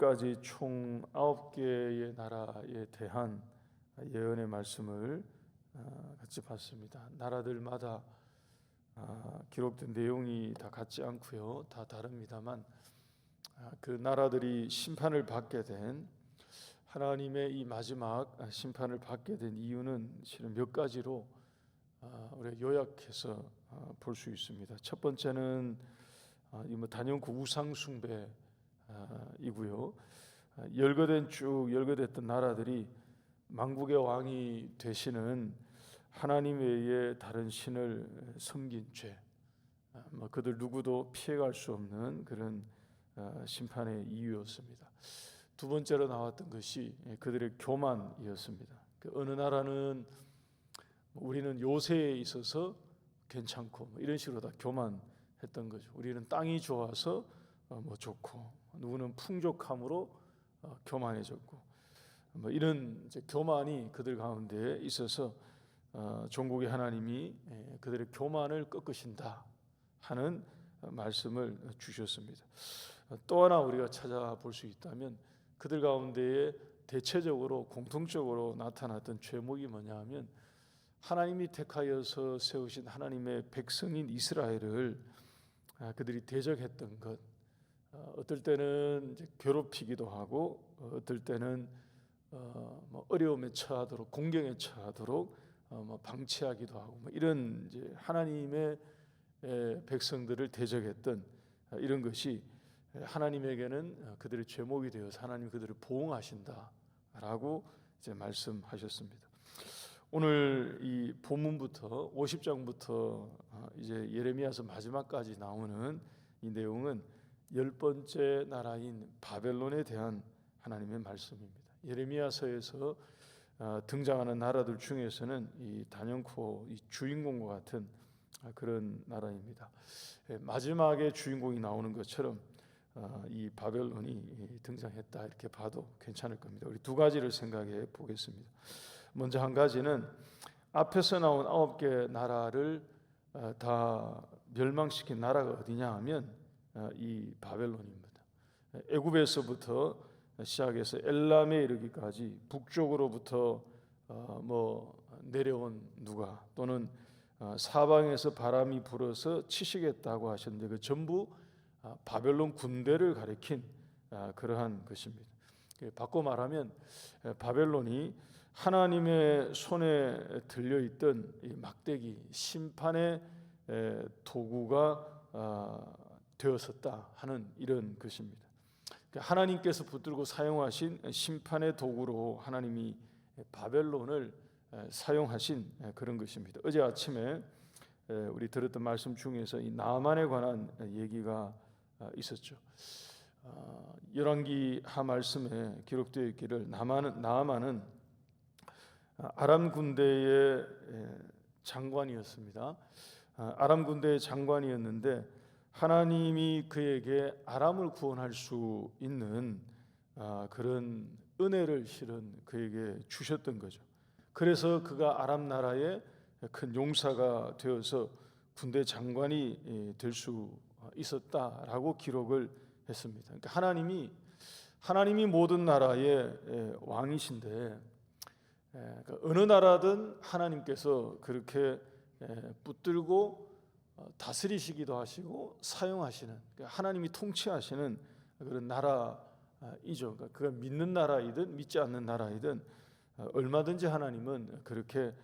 지금까지 총 9개의 나라에 대한 예언의 말씀을 같이 봤습니다. 나라들마다 기록된 내용이 다 같지 않고요, 다 다릅니다만 그 나라들이 심판을 받게 된, 하나님의 이 마지막 심판을 받게 된 이유는 실은 몇 가지로 우리가 요약해서 볼 수 있습니다. 첫 번째는 단연코 우상 숭배 이고요. 쭉 열거됐던 나라들이 만국의 왕이 되시는 하나님 외에 다른 신을 섬긴 죄, 그들 누구도 피해갈 수 없는 그런 심판의 이유였습니다. 두 번째로 나왔던 것이 그들의 교만이었습니다. 어느 나라는 우리는 요새에 있어서 괜찮고 이런 식으로 다 교만했던 거죠. 우리는 땅이 좋아서 좋고, 누구는 풍족함으로 교만해졌고, 이런 이제 교만이 그들 가운데 있어서 종국의 하나님이 그들의 교만을 꺾으신다 하는 말씀을 주셨습니다. 또 하나 우리가 찾아볼 수 있다면 그들 가운데에 대체적으로 공통적으로 나타났던 죄목이 뭐냐 하면, 하나님이 택하여서 세우신 하나님의 백성인 이스라엘을 그들이 대적했던 것, 어떨 때는 이제 괴롭히기도 하고, 어떨 때는 어려움에 처하도록, 공경에 처하도록 방치하기도 하고, 이런 이제 하나님의 백성들을 대적했던 이런 것이 하나님에게는 그들의 죄목이 되어서 하나님 그들을 보응하신다라고 이제 말씀하셨습니다. 오늘 이 본문부터 50장부터 이제 예레미야서 마지막까지 나오는 이 내용은 10번째 나라인 바벨론에 대한 하나님의 말씀입니다. 예레미야서에서 등장하는 나라들 중에서는 이 단연코 이 주인공과 같은 그런 나라입니다. 마지막에 주인공이 나오는 것처럼 이 바벨론이 등장했다, 이렇게 봐도 괜찮을 겁니다. 우리 두 가지를 생각해 보겠습니다. 먼저 한 가지는 앞에서 나온 9개 나라를 다 멸망시킨 나라가 어디냐 하면 이 바벨론입니다. 애굽에서부터 시작해서 엘람에 이르기까지 북쪽으로부터 내려온 누가, 또는 사방에서 바람이 불어서 치시겠다고 하셨는데 그 전부 바벨론 군대를 가리킨 그러한 것입니다. 바꿔 말하면 바벨론이 하나님의 손에 들려있던 이 막대기, 심판의 도구가 되었었다 하는 이런 것입니다. 하나님께서 붙들고 사용하신 심판의 도구로 하나님이 바벨론을 사용하신 그런 것입니다. 어제 아침에 우리 들었던 말씀 중에서 이 나만에 관한 얘기가 있었죠. 열왕기 하 말씀에 기록되어 있기를 나아만은 아람 군대의 장관이었습니다. 아람 군대의 장관이었는데 하나님이 그에게 아람을 구원할 수 있는 그런 은혜를 실은 그에게 주셨던 거죠. 그래서 그가 아람 나라의 큰 용사가 되어서 군대 장관이 될 수 있었다라고 기록을 했습니다. 그러니까 하나님이 모든 나라의 왕이신데, 그러니까 어느 나라든 하나님께서 그렇게 붙들고 다스리시기도 하시고 사용하시는, 그러니까 하나님이 통치하시는 그런 나라이죠. 그러니까 그가 믿는 나라이든 믿지 않는 나라이든 얼마든지 하나님은 그렇게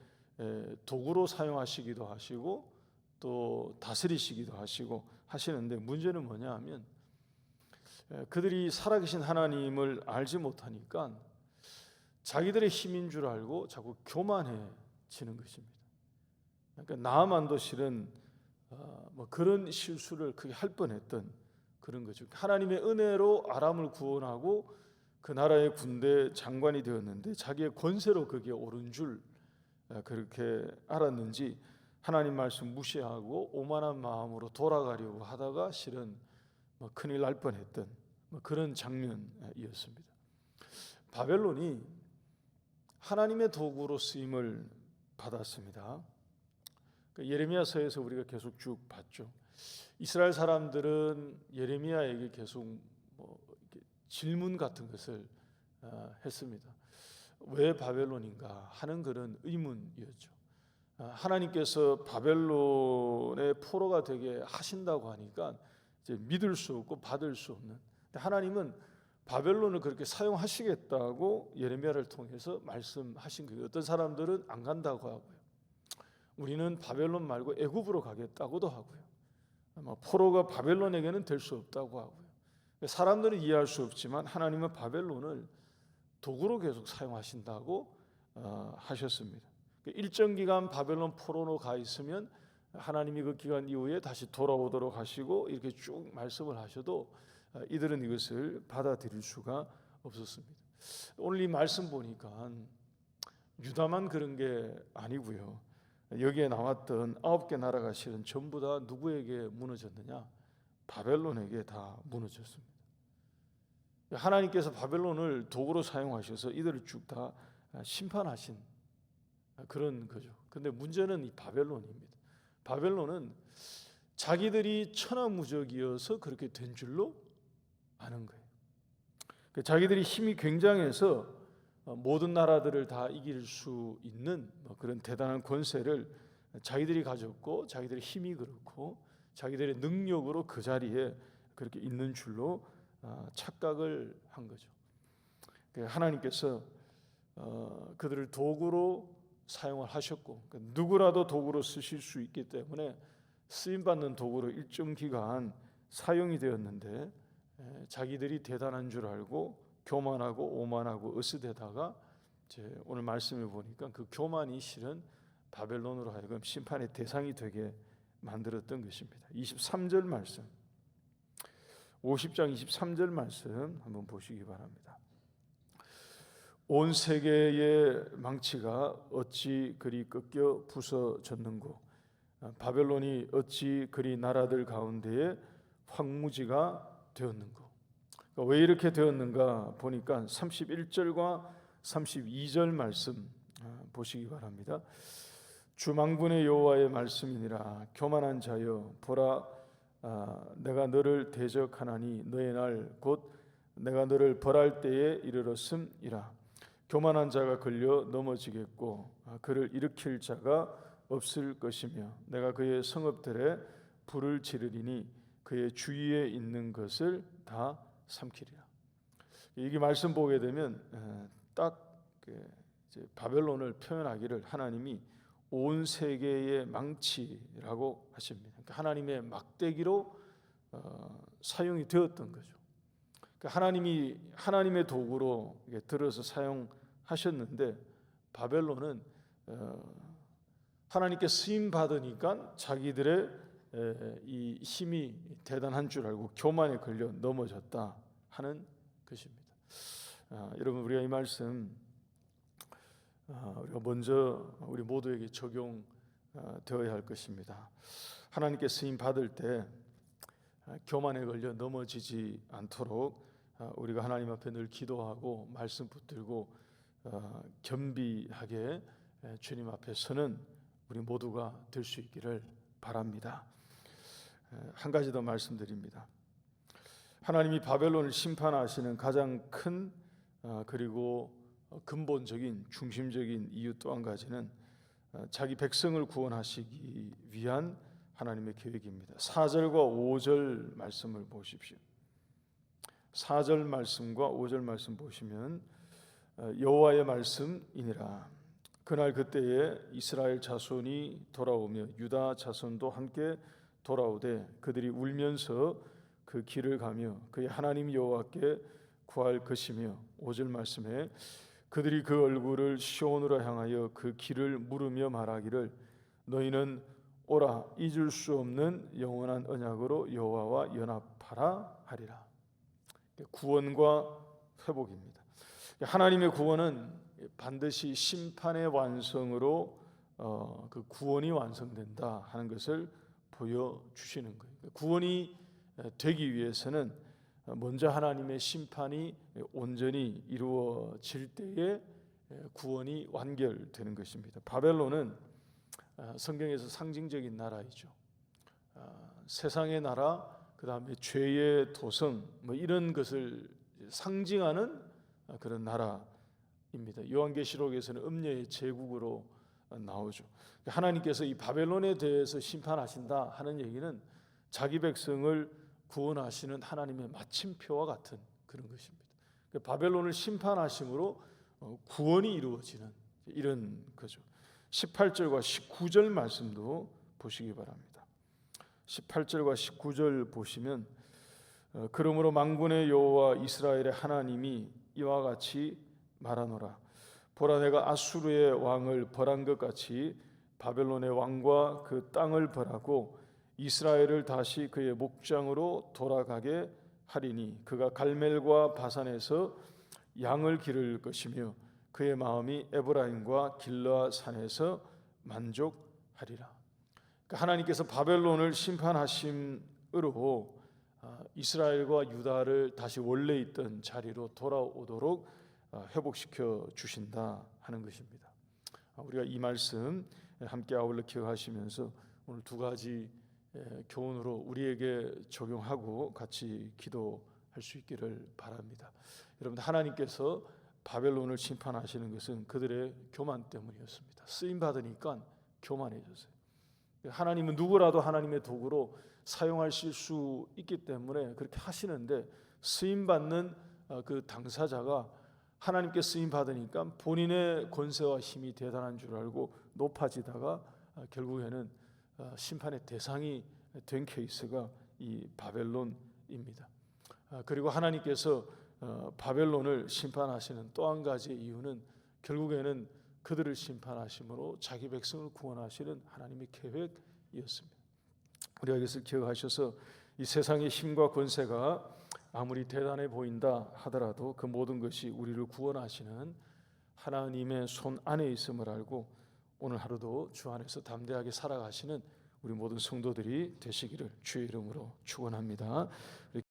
도구로 사용하시기도 하시고 또 다스리시기도 하시는데, 문제는 뭐냐 하면 그들이 살아계신 하나님을 알지 못하니까 자기들의 힘인 줄 알고 자꾸 교만해지는 것입니다. 그러니까 나아만도 실은 그런 실수를 크게 할 뻔했던 그런 거죠. 하나님의 은혜로 아람을 구원하고 그 나라의 군대 장관이 되었는데 자기의 권세로 거기에 오른 줄 그렇게 알았는지 하나님 말씀 무시하고 오만한 마음으로 돌아가려고 하다가 실은 큰일 날 뻔했던 그런 장면이었습니다. 바벨론이 하나님의 도구로 쓰임을 받았습니다. 예레미야서에서 우리가 계속 쭉 봤죠. 이스라엘 사람들은 예레미야에게 계속 질문 같은 것을 했습니다. 왜 바벨론인가 하는 그런 의문이었죠. 하나님께서 바벨론의 포로가 되게 하신다고 하니까 이제 믿을 수 없고 받을 수 없는. 하나님은 바벨론을 그렇게 사용하시겠다고 예레미야를 통해서 말씀하신 거예요. 어떤 사람들은 안 간다고 하고요. 우리는 바벨론 말고 애굽으로 가겠다고도 하고요. 아마 포로가 바벨론에게는 될 수 없다고 하고요. 사람들은 이해할 수 없지만 하나님은 바벨론을 도구로 계속 사용하신다고 하셨습니다. 일정 기간 바벨론 포로로 가 있으면 하나님이 그 기간 이후에 다시 돌아오도록 하시고 이렇게 쭉 말씀을 하셔도 이들은 이것을 받아들일 수가 없었습니다. 오늘 이 말씀 보니까 유다만 그런 게 아니고요. 여기에 나왔던 9개 나라가 실은 전부 다 누구에게 무너졌느냐? 바벨론에게 다 무너졌습니다. 하나님께서 바벨론을 도구로 사용하셔서 이들을 쭉 다 심판하신 그런 거죠. 근데 문제는 이 바벨론입니다. 바벨론은 자기들이 천하무적이어서 그렇게 된 줄로 아는 거예요. 자기들이 힘이 굉장해서 모든 나라들을 다 이길 수 있는 그런 대단한 권세를 자기들이 가졌고 자기들의 힘이 그렇고 자기들의 능력으로 그 자리에 그렇게 있는 줄로 착각을 한 거죠. 하나님께서 그들을 도구로 사용을 하셨고 누구라도 도구로 쓰실 수 있기 때문에 쓰임받는 도구로 일정 기간 사용이 되었는데 자기들이 대단한 줄 알고 교만하고 오만하고 으스대다가 오늘 말씀을 보니까 그 교만이 실은 바벨론으로 하여금 심판의 대상이 되게 만들었던 것입니다. 23절 말씀, 50장 23절 말씀 한번 보시기 바랍니다. 온 세계의 망치가 어찌 그리 꺾여 부서졌는고 바벨론이 어찌 그리 나라들 가운데에 황무지가 되었는고. 왜 이렇게 되었는가 보니까 31절과 32절 말씀 보시기 바랍니다. 주망군의 여호와의 말씀이니라. 교만한 자여 보라, 내가 너를 대적하나니 너의 날 곧 내가 너를 벌할 때에 이르렀음이라. 교만한 자가 걸려 넘어지겠고 그를 일으킬 자가 없을 것이며 내가 그의 성읍들에 불을 지르리니 그의 주위에 있는 것을 다 삼키리라. 이게 말씀 보게 되면 딱 바벨론을 표현하기를 하나님이 온 세계의 망치라고 하십니다. 그러니까 하나님의 막대기로 사용이 되었던 거죠. 그러니까 하나님이 하나님의 도구로 들어서 사용하셨는데 바벨론은 하나님께 쓰임 받으니까 자기들의 이 힘이 대단한 줄 알고 교만에 걸려 넘어졌다 하는 것입니다. 여러분, 우리가 이 말씀 우리가 먼저 우리 모두에게 적용되어야 할 것입니다. 하나님께 쓰임 받을 때 교만에 걸려 넘어지지 않도록 우리가 하나님 앞에 늘 기도하고 말씀 붙들고 겸비하게 주님 앞에 서는 우리 모두가 될 수 있기를 바랍니다. 한 가지 더 말씀드립니다. 하나님이 바벨론을 심판하시는 가장 큰 그리고 근본적인 중심적인 이유 또 한 가지는 자기 백성을 구원하시기 위한 하나님의 계획입니다. 4절과 5절 말씀을 보십시오. 4절 말씀과 5절 말씀 보시면 여호와의 말씀이니라. 그날 그때에 이스라엘 자손이 돌아오며 유다 자손도 함께 돌아오되 그들이 울면서 그 길을 가며 그의 하나님 여호와께 구할 것이며 5절 말씀에 그들이 그 얼굴을 시온으로 향하여 그 길을 물으며 말하기를 너희는 오라 잊을 수 없는 영원한 언약으로 여호와와 연합하라 하리라. 구원과 회복입니다. 하나님의 구원은 반드시 심판의 완성으로 그 구원이 완성된다 하는 것을 보여주시는 거예요. 구원이 되기 위해서는 먼저 하나님의 심판이 온전히 이루어질 때에 구원이 완결되는 것입니다. 바벨론은 성경에서 상징적인 나라이죠. 세상의 나라, 그 다음에 죄의 도성, 이런 것을 상징하는 그런 나라입니다. 요한계시록에서는 음녀의 제국으로 나오죠. 하나님께서 이 바벨론에 대해서 심판하신다 하는 얘기는 자기 백성을 구원하시는 하나님의 마침표와 같은 그런 것입니다. 바벨론을 심판하심으로 구원이 이루어지는 이런 거죠. 18절과 19절 말씀도 보시기 바랍니다. 18절과 19절 보시면 그러므로 만군의 여호와 이스라엘의 하나님이 이와 같이 말하노라. 보라, 내가 아수르의 왕을 벌한 것 같이 바벨론의 왕과 그 땅을 벌하고 이스라엘을 다시 그의 목장으로 돌아가게 하리니 그가 갈멜과 바산에서 양을 기를 것이며 그의 마음이 에브라임과 길르앗 산에서 만족하리라. 하나님께서 바벨론을 심판하심으로 이스라엘과 유다를 다시 원래 있던 자리로 돌아오도록 회복시켜 주신다 하는 것입니다. 우리가 이 말씀 함께 아울러 기억하시면서 오늘 두 가지 교훈으로 우리에게 적용하고 같이 기도할 수 있기를 바랍니다. 여러분, 하나님께서 바벨론을 심판하시는 것은 그들의 교만 때문이었습니다. 쓰임 받으니까 교만해졌어요. 하나님은 누구라도 하나님의 도구로 사용하실 수 있기 때문에 그렇게 하시는데, 쓰임 받는 그 당사자가 하나님께 쓰임 받으니까 본인의 권세와 힘이 대단한 줄 알고 높아지다가 결국에는 심판의 대상이 된 케이스가 이 바벨론입니다. 그리고 하나님께서 바벨론을 심판하시는 또 한 가지 이유는 결국에는 그들을 심판하심으로 자기 백성을 구원하시는 하나님의 계획이었습니다. 우리가 이것을 기억하셔서 이 세상의 힘과 권세가 아무리 대단해 보인다 하더라도 그 모든 것이 우리를 구원하시는 하나님의 손 안에 있음을 알고 오늘 하루도 주 안에서 담대하게 살아가시는 우리 모든 성도들이 되시기를 주의 이름으로 축원합니다.